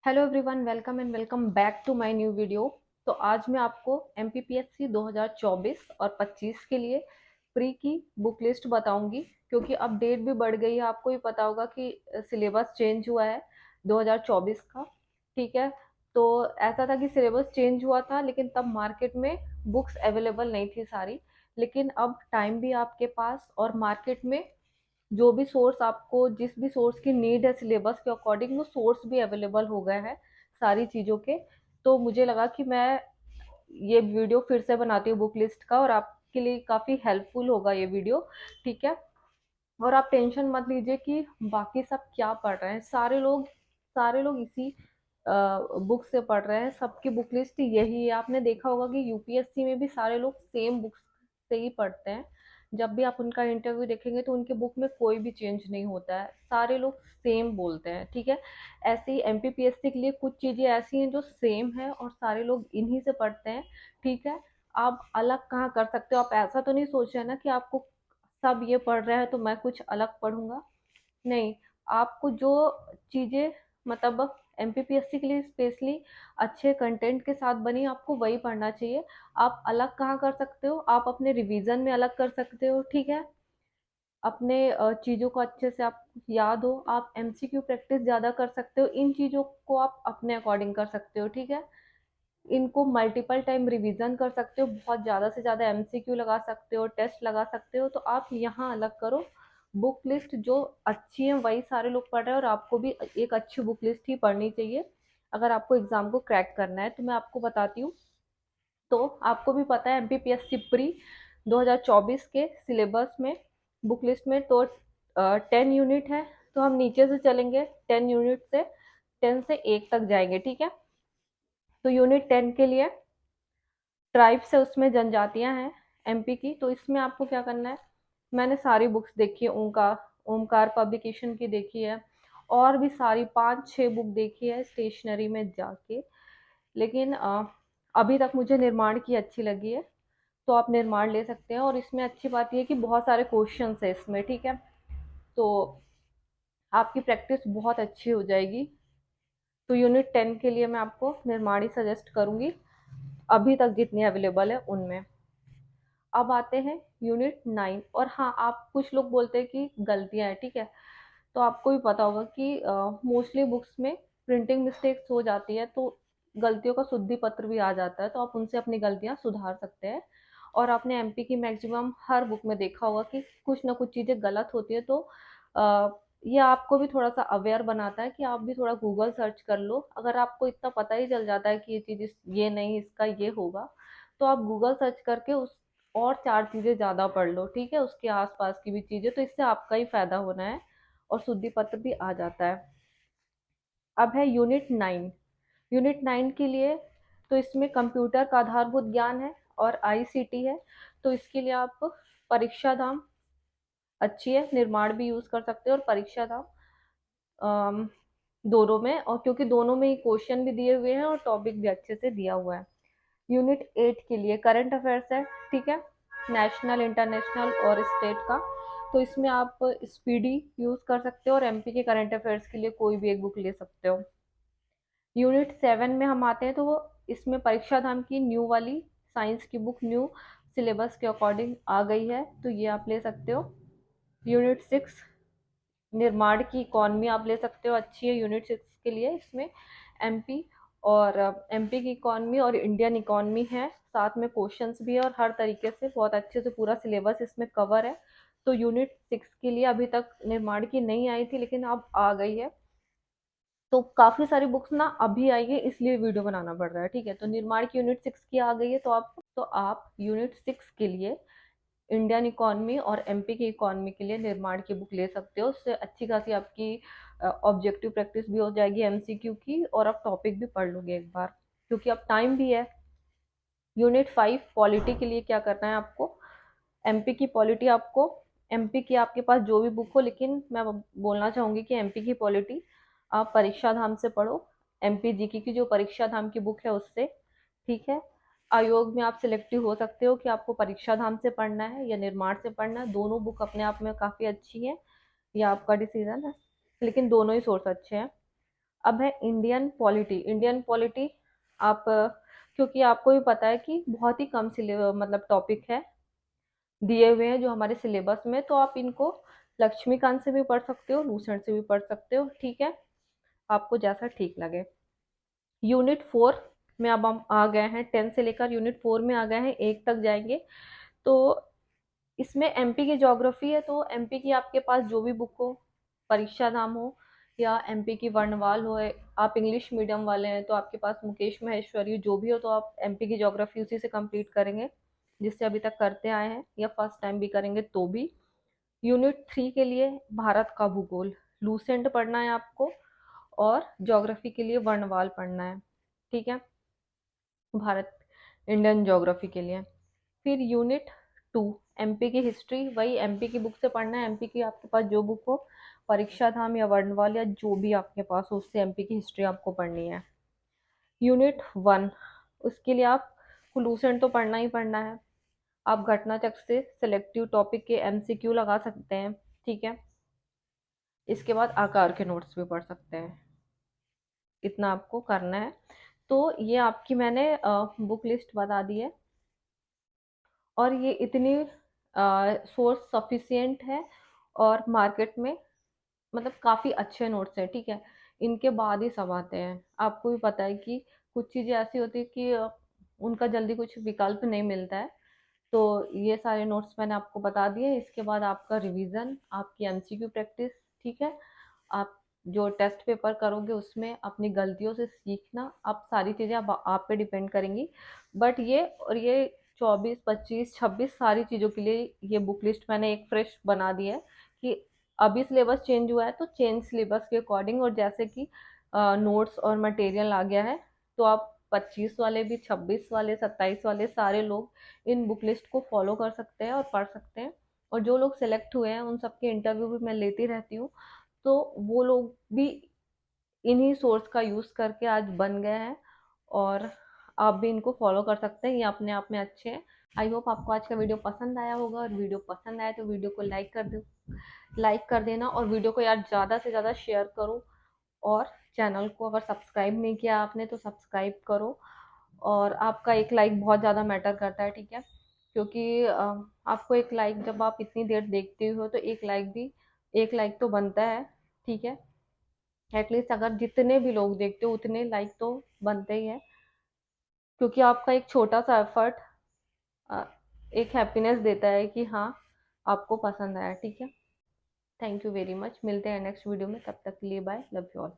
Hello everyone, welcome and welcome back to my new video. तो आज मैं आपको एमपीपीएससी 2024 और 25 के लिए प्री की बुक लिस्ट बताऊंगी, क्योंकि अब डेट भी बढ़ गई है। आपको भी पता होगा कि सिलेबस चेंज हुआ है 2024 का। ठीक है, तो ऐसा था कि सिलेबस चेंज हुआ था, लेकिन तब मार्केट में बुक्स अवेलेबल नहीं थी सारी। लेकिन अब टाइम भी आपके पास और मार्केट में जो भी सोर्स आपको, जिस भी सोर्स की नीड है सिलेबस के अकॉर्डिंग, वो सोर्स भी अवेलेबल हो गए हैं सारी चीज़ों के। तो मुझे लगा कि मैं ये वीडियो फिर से बनाती हूँ बुक लिस्ट का, और आपके लिए काफ़ी हेल्पफुल होगा ये वीडियो। ठीक है, और आप टेंशन मत लीजिए कि बाकी सब क्या पढ़ रहे हैं। सारे लोग इसी बुक से पढ़ रहे हैं। सबकी बुक लिस्ट यही है। आपने देखा होगा कि यूपीएससी में भी सारे लोग सेम बुक्स से ही पढ़ते हैं। जब भी आप उनका इंटरव्यू देखेंगे तो उनके बुक में कोई भी चेंज नहीं होता है, सारे लोग सेम बोलते हैं। ठीक है, ऐसे ही एमपीपीएससी के लिए कुछ चीज़ें ऐसी हैं जो सेम है और सारे लोग इन्हीं से पढ़ते हैं। ठीक है, आप अलग कहाँ कर सकते हो। आप ऐसा तो नहीं सोच रहे हैं ना कि आपको सब ये पढ़ रहे हैं तो मैं कुछ अलग पढ़ूंगा। नहीं, आपको जो चीज़ें, मतलब एमपीपीएससी के लिए स्पेशली अच्छे कंटेंट के साथ बनी, आपको वही पढ़ना चाहिए। आप अलग कहाँ कर सकते हो, आप अपने रिवीजन में अलग कर सकते हो। ठीक है, अपने चीज़ों को अच्छे से आप याद हो, आप एमसीक्यू प्रैक्टिस ज़्यादा कर सकते हो। इन चीज़ों को आप अपने अकॉर्डिंग कर सकते हो। ठीक है, इनको मल्टीपल टाइम रिवीजन कर सकते हो, बहुत ज़्यादा से ज़्यादा एमसीक्यू लगा सकते हो, टेस्ट लगा सकते हो। तो आप यहाँ अलग करो। बुक लिस्ट जो अच्छी है वही सारे लोग पढ़ रहे हैं, और आपको भी एक अच्छी बुक लिस्ट ही पढ़नी चाहिए अगर आपको एग्जाम को क्रैक करना है। तो मैं आपको बताती हूँ। तो आपको भी पता है एमपीपीएससी प्री 2024 के सिलेबस में, बुक लिस्ट में तो 10 यूनिट है। तो हम नीचे से चलेंगे, 10 यूनिट से 10 से 1 तक जाएंगे। ठीक है, तो यूनिट 10 के लिए ट्राइब्स है, उसमें जनजातियां हैं एमपी की। तो इसमें आपको क्या करना है, मैंने सारी बुक्स देखी है, ओंकार ओंकार पब्लिकेशन की देखी है, और भी सारी 5-6 बुक देखी है स्टेशनरी में जाके। लेकिन अभी तक मुझे निर्माण की अच्छी लगी है, तो आप निर्माण ले सकते हैं। और इसमें अच्छी बात यह है कि बहुत सारे क्वेश्चंस है इसमें। ठीक है, तो आपकी प्रैक्टिस बहुत अच्छी हो जाएगी। तो यूनिट 10 के लिए मैं आपको निर्माण ही सजेस्ट करूंगी, अभी तक जितनी अवेलेबल है उनमें। अब आते हैं यूनिट 9। और हाँ, आप कुछ लोग बोलते हैं कि गलतियां हैं। ठीक है, तो आपको भी पता होगा कि मोस्टली बुक्स में प्रिंटिंग मिस्टेक्स हो जाती है, तो गलतियों का शुद्धि पत्र भी आ जाता है, तो आप उनसे अपनी गलतियां सुधार सकते हैं। और आपने एमपी की मैक्सिमम हर बुक में देखा होगा कि कुछ ना कुछ चीज़ें गलत होती है। तो अ, ये आपको भी थोड़ा सा अवेयर बनाता है कि आप भी थोड़ा गूगल सर्च कर लो। अगर आपको इतना पता ही चल जाता है कि ये चीज़ ये नहीं, इसका ये होगा, तो आप गूगल सर्च करके उस और 4 चीज़ें ज़्यादा पढ़ लो। ठीक है, उसके आसपास की भी चीज़ें, तो इससे आपका ही फायदा होना है और शुद्धि पत्र भी आ जाता है। अब है यूनिट 9। यूनिट 9 के लिए तो इसमें कंप्यूटर का आधारभूत ज्ञान है और आईसीटी है। तो इसके लिए आप परीक्षा धाम अच्छी है, निर्माण भी यूज कर सकते हो और परीक्षा धाम, अम, दोनों में। और क्योंकि दोनों में ही क्वेश्चन भी दिए हुए हैं और टॉपिक भी अच्छे से दिया हुआ है। यूनिट 8 के लिए करंट अफेयर्स है। ठीक है, नेशनल, इंटरनेशनल और स्टेट का। तो इसमें आप स्पीडी यूज कर सकते हो और एमपी के करंट अफेयर्स के लिए कोई भी एक बुक ले सकते हो। यूनिट 7 में हम आते हैं, तो वो इसमें परीक्षा धाम की न्यू वाली साइंस की बुक न्यू सिलेबस के अकॉर्डिंग आ गई है, तो ये आप ले सकते हो। यूनिट 6 निर्माण की इकॉनमी आप ले सकते हो, अच्छी है यूनिट 6 के लिए। इसमें एमपी और एमपी की इकॉनमी और इंडियन इकॉनमी है, साथ में क्वेश्चंस भी है, और हर तरीके से बहुत अच्छे से पूरा सिलेबस इसमें कवर है। तो यूनिट 6 के लिए अभी तक निर्माण की नहीं आई थी, लेकिन अब आ गई है। तो काफी सारी बुक्स ना अभी आई है, इसलिए वीडियो बनाना पड़ रहा है। ठीक है, तो निर्माण की यूनिट 6 की आ गई है, तो आप यूनिट 6 के लिए इंडियन इकोनॉमी और एमपी की इकोनॉमी के लिए निर्माण की बुक ले सकते हो। उससे अच्छी खासी आपकी ऑब्जेक्टिव प्रैक्टिस भी हो जाएगी एमसीक्यू की, और आप टॉपिक भी पढ़ लोगे एक बार, क्योंकि अब टाइम भी है। यूनिट 5 पॉलिटी के लिए क्या करना है आपको, एमपी की पॉलिटी आपको, एमपी की आपके पास जो भी बुक हो, लेकिन मैं बोलना चाहूंगी कि एमपी की पॉलिटी आप परीक्षा धाम से पढ़ो, एमपी जीके की जो परीक्षा धाम की बुक है उससे। ठीक है, आयोग में आप सिलेक्टिव हो सकते हो कि आपको परीक्षा धाम से पढ़ना है या निर्माण से पढ़ना है। दोनों बुक अपने आप में काफ़ी अच्छी है, ये आपका डिसीजन है, लेकिन दोनों ही सोर्स अच्छे हैं। अब है इंडियन पॉलिटी। इंडियन पॉलिटी आप क्योंकि आपको भी पता है कि बहुत ही कम मतलब टॉपिक है दिए हुए हैं जो हमारे सिलेबस में, तो आप इनको लक्ष्मीकांत से भी पढ़ सकते हो, लूसेंट से भी पढ़ सकते हो, ठीक है, आपको जैसा ठीक लगे। यूनिट 4 में अब हम आ गए हैं, 10 से लेकर यूनिट 4 में आ गए हैं, 1 तक जाएंगे। तो इसमें एमपी की ज्योग्राफी है, तो एमपी की आपके पास जो भी बुक हो, परीक्षा धाम हो या एमपी की वर्णवाल हो, आप इंग्लिश मीडियम वाले हैं तो आपके पास मुकेश महेश्वरी जो भी हो, तो आप एमपी की ज्योग्राफी उसी से कंप्लीट करेंगे जिससे अभी तक करते आए हैं, या फर्स्ट टाइम भी करेंगे तो भी। यूनिट 3 के लिए भारत का भूगोल लूसेंट पढ़ना है आपको, और ज्योग्राफी के लिए वर्णवाल पढ़ना है, ठीक है, भारत इंडियन ज्योग्राफी के लिए। फिर यूनिट 2 एमपी की हिस्ट्री, वही एमपी की बुक से पढ़ना है, एमपी की आपके पास जो बुक हो, परीक्षा धाम या वर्णवाल या जो भी आपके पास हो, उससे एमपी की हिस्ट्री आपको पढ़नी है। यूनिट 1 उसके लिए आप लूसेंट तो पढ़ना ही पढ़ना है, आप घटना चक्र से सिलेक्टिव टॉपिक के एमसीक्यू लगा सकते हैं, ठीक है, इसके बाद आकार के नोट्स भी पढ़ सकते हैं, इतना आपको करना है। तो ये आपकी मैंने बुक लिस्ट बता दी है, और ये इतनी सोर्स सफिशिएंट है, और मार्केट में मतलब काफ़ी अच्छे नोट्स हैं, ठीक है। इनके बाद ही सब आते हैं, आपको भी पता है कि कुछ चीज़ें ऐसी होती है कि उनका जल्दी कुछ विकल्प नहीं मिलता है। तो ये सारे नोट्स मैंने आपको बता दिए। इसके बाद आपका रिवीजन, आपकी एमसीक्यू प्रैक्टिस, ठीक है, आप जो टेस्ट पेपर करोगे उसमें अपनी गलतियों से सीखना, आप सारी चीज़ें आप पे डिपेंड करेंगी। बट ये 24 25 26 सारी चीज़ों के लिए ये बुक लिस्ट मैंने एक फ्रेश बना दी है कि अभी सिलेबस चेंज हुआ है तो चेंज सिलेबस के अकॉर्डिंग, और जैसे कि नोट्स और मटेरियल आ गया है, तो आप 25 वाले भी, 26 वाले, 27 वाले सारे लोग इन बुक लिस्ट को फॉलो कर सकते हैं और पढ़ सकते हैं। और जो लोग सिलेक्ट हुए हैं उन सबके इंटरव्यू भी मैं लेती रहती हूँ, तो वो लोग भी इन्हीं सोर्स का यूज़ करके आज बन गए हैं, और आप भी इनको फॉलो कर सकते हैं, ये अपने आप में अच्छे हैं। आई होप आपको आज का वीडियो पसंद आया होगा, और वीडियो पसंद आया तो वीडियो को लाइक कर देना, और वीडियो को यार ज़्यादा से ज़्यादा शेयर करो, और चैनल को अगर सब्सक्राइब नहीं किया आपने तो सब्सक्राइब करो। और आपका एक लाइक बहुत ज़्यादा मैटर करता है, ठीक है, क्योंकि आपको एक लाइक, जब आप इतनी देर देखते हो तो एक लाइक तो बनता है, ठीक है, एटलीस्ट अगर जितने भी लोग देखते हो उतने लाइक तो बनते ही है, क्योंकि आपका एक छोटा सा एफर्ट एक हैप्पीनेस देता है कि हाँ आपको पसंद आया, ठीक है। थैंक यू वेरी मच, मिलते हैं नेक्स्ट वीडियो में, तब तक के लिए बाय, लव यू ऑल।